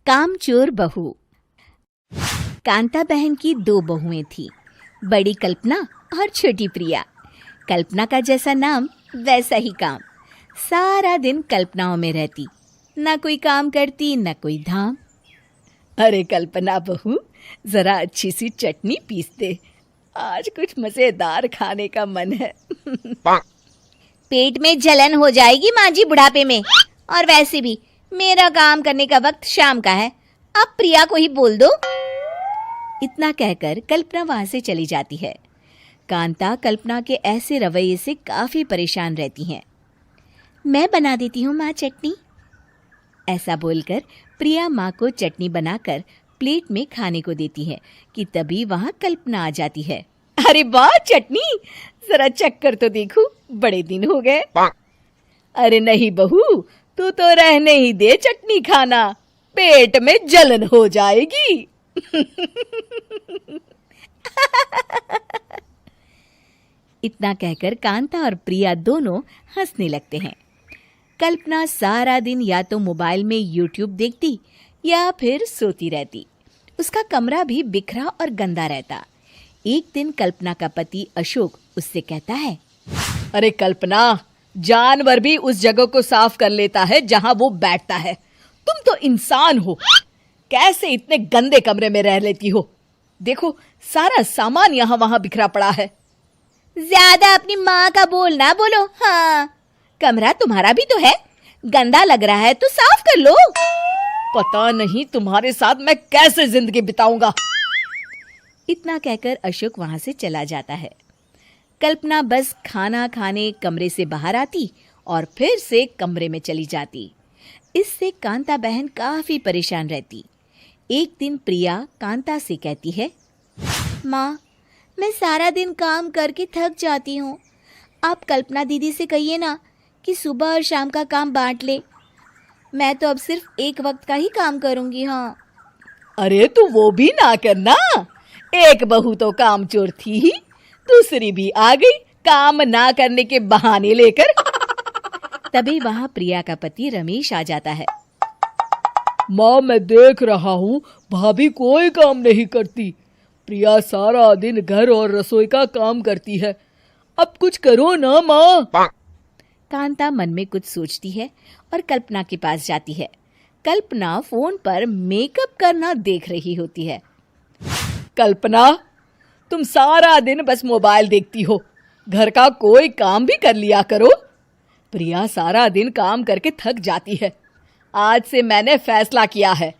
कामचोर बहू। कांता बहन की दो बहुएं थीं, बड़ी कल्पना और छोटी प्रिया। कल्पना का जैसा नाम वैसा ही काम। सारा दिन कल्पनाओं में रहती, ना कोई काम करती ना कोई धाम। अरे कल्पना बहू, जरा अच्छी सी चटनी पीस दे, आज कुछ मजेदार खाने का मन है। पेट में जलन हो जाएगी माँ जी बुढ़ापे में, और वैसे भी मेरा काम करने का वक्त शाम का है, अब प्रिया को ही बोल दो। इतना कहकर कल्पना वहां से चली जाती है। कांता कल्पना के ऐसे रवैये से काफी परेशान रहती हैं। मैं बना देती हूँ माँ चटनी, ऐसा बोलकर प्रिया माँ को चटनी बनाकर प्लेट में खाने को देती है कि तभी वहां कल्पना आ जाती है। अरे वाह चटनी, जरा चक्कर तो देखूं, बड़े दिन हो गए। अरे नहीं बहू, तू तो रहने ही दे चटनी खाना, पेट में जलन हो जाएगी। इतना कहकर कांता और प्रिया दोनों हंसने लगते हैं। कल्पना सारा दिन या तो मोबाइल में यूट्यूब देखती या फिर सोती रहती। उसका कमरा भी बिखरा और गंदा रहता। एक दिन कल्पना का पति अशोक उससे कहता है, अरे कल्पना, जानवर भी उस जगह को साफ कर लेता है जहां वो बैठता है, तुम तो इंसान हो, कैसे इतने गंदे कमरे में रह लेती हो? देखो सारा सामान यहाँ वहां बिखरा पड़ा है। ज्यादा अपनी माँ का बोल ना बोलो। हाँ, कमरा तुम्हारा भी तो है, गंदा लग रहा है तो साफ कर लो। पता नहीं तुम्हारे साथ मैं कैसे जिंदगी बिताऊंगा। इतना कहकर अशोक वहां से चला जाता है। कल्पना बस खाना खाने कमरे से बाहर आती और फिर से कमरे में चली जाती। इससे कांता बहन काफी परेशान रहती। एक दिन प्रिया कांता से कहती है, माँ, मैं सारा दिन काम करके थक जाती हूँ, आप कल्पना दीदी से कहिए ना कि सुबह और शाम का काम बांट ले। मैं तो अब सिर्फ एक वक्त का ही काम करूँगी। हाँ। अरे तू वो भी ना करना, एक बहू तो कामचोर थी ही, दूसरी भी आ गई काम ना करने के बहाने लेकर। तभी वहां प्रिया का पति रमेश आ जाता है। माँ, मैं देख रहा हूँ भाभी कोई काम नहीं करती, प्रिया सारा दिन घर और रसोई का काम करती है, अब कुछ करो ना माँ। कांता मन में कुछ सोचती है और कल्पना के पास जाती है। कल्पना फोन पर मेकअप करना देख रही होती है। कल्पना, तुम सारा दिन बस मोबाइल देखती हो, घर का कोई काम भी कर लिया करो। प्रिया सारा दिन काम करके थक जाती है। आज से मैंने फैसला किया है,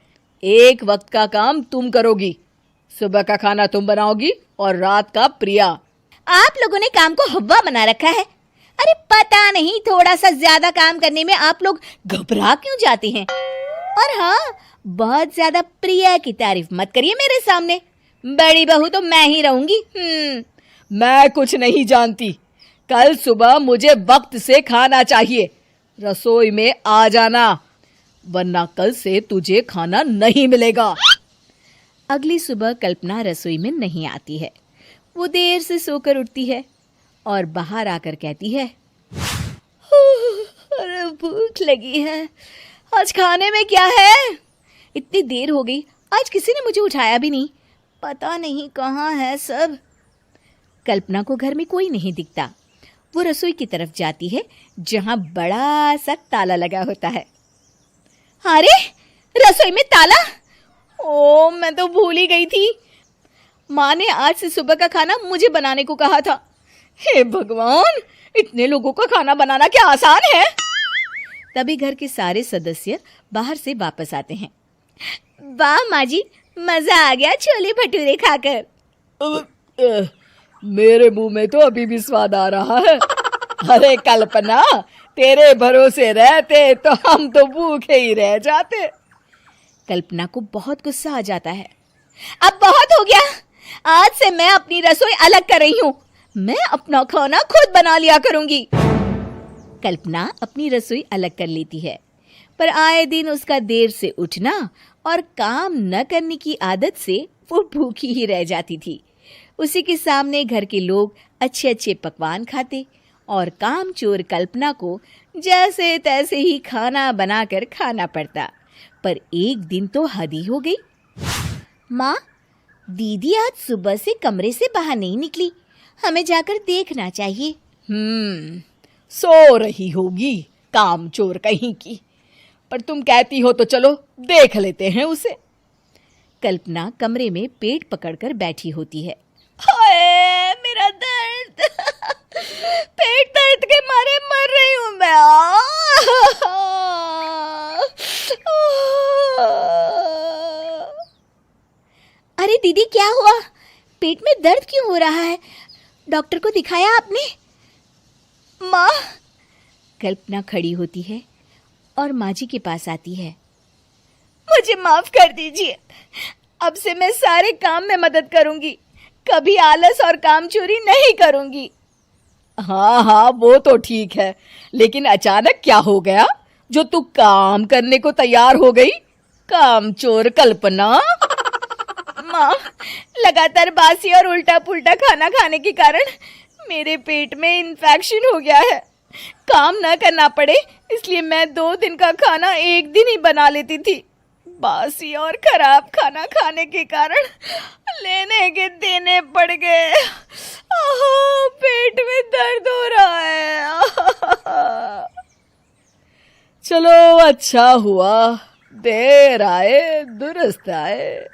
एक वक्त का काम तुम करोगी, सुबह का खाना तुम बनाओगी और रात का प्रिया। आप लोगों ने काम को हव्वा बना रखा है। अरे पता नहीं थोड़ा सा ज्यादा काम करने में आप लोग घबरा क्यों जाते हैं। और हाँ, बहुत ज्यादा प्रिया की तारीफ मत करिए मेरे सामने, बड़ी बहू तो मैं ही रहूंगी। मैं कुछ नहीं जानती, कल सुबह मुझे वक्त से खाना चाहिए, रसोई में आ जाना, वरना कल से तुझे खाना नहीं मिलेगा। अगली सुबह कल्पना रसोई में नहीं आती है। वो देर से सोकर उठती है और बाहर आकर कहती है, अरे भूख लगी है, आज खाने में क्या है? इतनी देर हो गई, आज किसी ने मुझे उठाया भी नहीं, पता नहीं कहाँ है सब। कल्पना को घर में कोई नहीं दिखता। वो रसोई की तरफ जाती है जहां बड़ा सा ताला लगा होता है। अरे रसोई में ताला? ओ, मैं तो भूल ही गई थी। माँ ने आज से सुबह का खाना मुझे बनाने को कहा था। हे भगवान, इतने लोगों का खाना बनाना क्या आसान है? तभी घर के सारे सदस्य बाहर से वापस आते हैं। वाह माँ जी, मजा आ गया छोले भटूरे खाकर। मेरे मुंह में तो अभी भी स्वाद आ रहा है। अरे कल्पना, तेरे भरोसे रहते तो हम तो भूखे ही रह जाते। कल्पना को बहुत गुस्सा आ जाता है। अब बहुत हो गया, आज से मैं अपनी रसोई अलग कर रही हूँ, मैं अपना खाना खुद बना लिया करूंगी। कल्पना अपनी रसोई अलग कर लेती है, पर आए दिन उसका देर से उठना और काम न करने की आदत से वो भूखी ही रह जाती थी। उसी के सामने घर के लोग अच्छे अच्छे पकवान खाते और कामचोर कल्पना को जैसे तैसे ही खाना बनाकर खाना पड़ता। पर एक दिन तो हद ही हो गई। माँ, दीदी आज सुबह से कमरे से बाहर नहीं निकली, हमें जाकर देखना चाहिए। सो रही होगी कामचोर कहीं की, पर तुम कहती हो तो चलो देख लेते हैं उसे। कल्पना कमरे में पेट पकड़कर बैठी होती है। हाय मेरा दर्द, पेट दर्द के मारे मर रही हूँ मैं। अरे दीदी, क्या हुआ? पेट में दर्द क्यों हो रहा है? डॉक्टर को दिखाया आपने? माँ। कल्पना खड़ी होती है और माँ जी के पास आती है। मुझे माफ कर दीजिए, अब से मैं सारे काम में मदद करूंगी, कभी आलस और काम चोरी नहीं करूंगी। हाँ हाँ, वो तो ठीक है, लेकिन अचानक क्या हो गया जो तू काम करने को तैयार हो गई? कामचोर कल्पना। माँ, लगातार बासी और उल्टा पुल्टा खाना खाने के कारण मेरे पेट में इन्फेक्शन हो गया है। काम न करना पड़े इसलिए मैं 2 दिन का खाना एक दिन ही बना लेती थी। बासी और खराब खाना खाने के कारण लेने के देने पड़ गए। पेट में दर्द हो रहा है। चलो अच्छा हुआ, देर आए दुरुस्त आए।